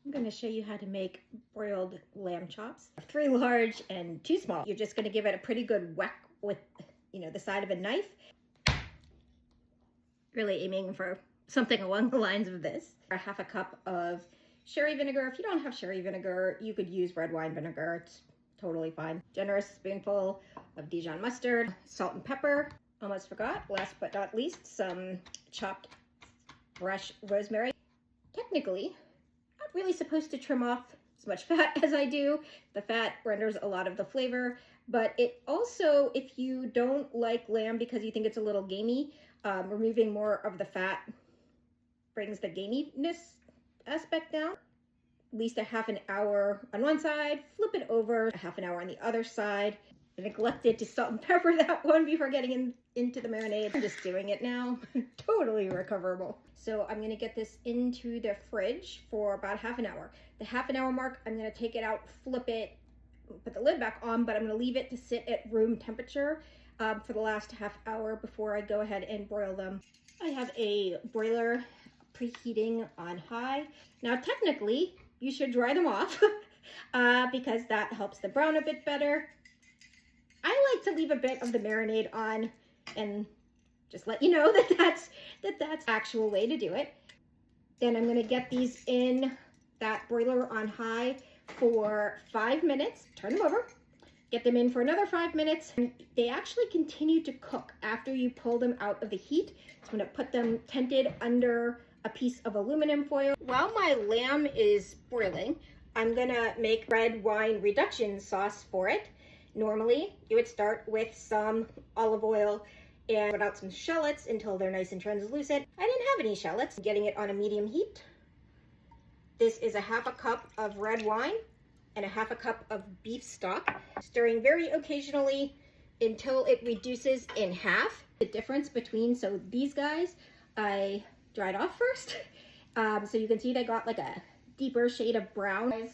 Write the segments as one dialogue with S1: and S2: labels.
S1: I'm going to show you how to make broiled lamb chops. 3 large and 2 small. You're just going to give it a pretty good whack with, the side of a knife. Really aiming for something along the lines of this. A half a cup of sherry vinegar. If you don't have sherry vinegar, you could use red wine vinegar. It's totally fine. Generous spoonful of Dijon mustard, salt and pepper. Almost forgot, last but not least, some chopped fresh rosemary. Technically, not really supposed to trim off as much fat as I do. The fat renders a lot of the flavor, but it also, if you don't like lamb because you think it's a little gamey, removing more of the fat brings the gaminess aspect down. At least a half an hour on one side, flip it over, a half an hour on the other side. I neglected to salt and pepper that one before getting into the marinade. I'm just doing it now. Totally recoverable. So I'm gonna get this into the fridge for about half an hour. The half an hour mark, I'm gonna take it out, flip it, put the lid back on, but I'm gonna leave it to sit at room temperature for the last half hour before I go ahead and broil them. I have a broiler preheating on high. Now technically, you should dry them off because that helps them brown a bit better. I like to leave a bit of the marinade on and just let you know that that's actual way to do it. Then I'm gonna get these in that broiler on high for 5 minutes, turn them over, get them in for another 5 minutes. And they actually continue to cook after you pull them out of the heat. So I'm gonna put them tented under a piece of aluminum foil. While my lamb is broiling, I'm gonna make red wine reduction sauce for it. Normally, you would start with some olive oil and put out some shallots until they're nice and translucent. I didn't have any shallots. Getting it on a medium heat. This is a half a cup of red wine and a half a cup of beef stock. Stirring very occasionally until it reduces in half. The difference between, so these guys, I dried off first. So you can see they got like a deeper shade of brown.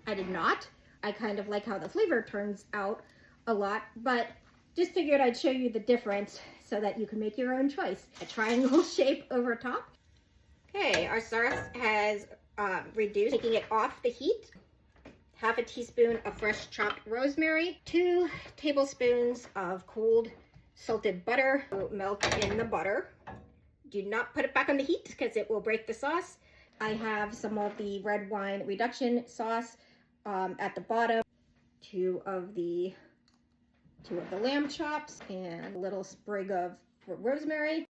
S1: I did not. I kind of like how the flavor turns out a lot, but just figured I'd show you the difference so that you can make your own choice. A triangle shape over top. Okay, our sauce has reduced, taking it off the heat. Half a teaspoon of fresh chopped rosemary, 2 tablespoons of cold salted butter. Melt in the butter. Do not put it back on the heat because it will break the sauce. I have some of the red wine reduction sauce at the bottom, 2 of the lamb chops and a little sprig of rosemary.